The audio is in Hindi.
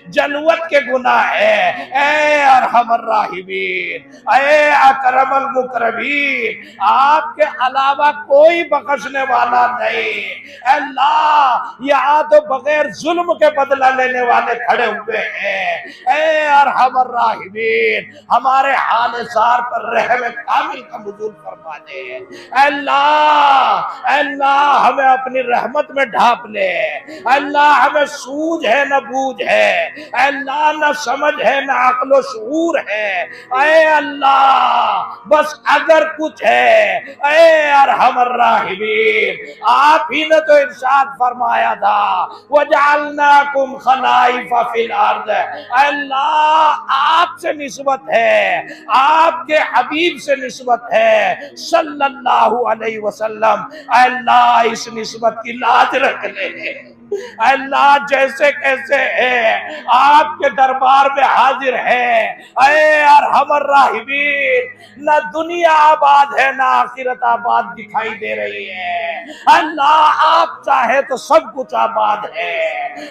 जलवत के गुनाह है। ए अरहमर राहिमीन, ए अकरमल मुकरमीन, आपके अलावा कोई बख्शने वाला नहीं। अल्लाह यहाँ तो बगैर जुल्म के बदला लेने वाले खड़े हुए हैं। ए अरहमर राहिमीन, हमारे हाल सार पर रहम कामिल का नुज़ूल फरमा दे। अल्लाह अल्लाह हमें अपनी रहमत में ढाप ले। अल्लाह हमें सूझ है न बूझ है, अल्लाह न समझ है न अक्ल शऊर है। ऐ अल्लाह बस अगर कुछ है, ऐ अरहमर राहिमीन, आप ही ने तो इरशाद फरमाया था वजअलनाकुम खलाइफा फिल अर्द। अल्लाह आपसे निस्बत है, आपके हबीब से निस्बत है सल्लल्लाहु अलैहि वसल्लम। अल्लाह इस निस्बत की लाज रख ले। अल्लाह जैसे कैसे है आपके दरबार में हाजिर है। ऐ अरहमर राहिमीन, न दुनिया आबाद है ना आखिरत आबाद दिखाई दे रही है। अल्लाह आप चाहे तो सब कुछ आबाद है।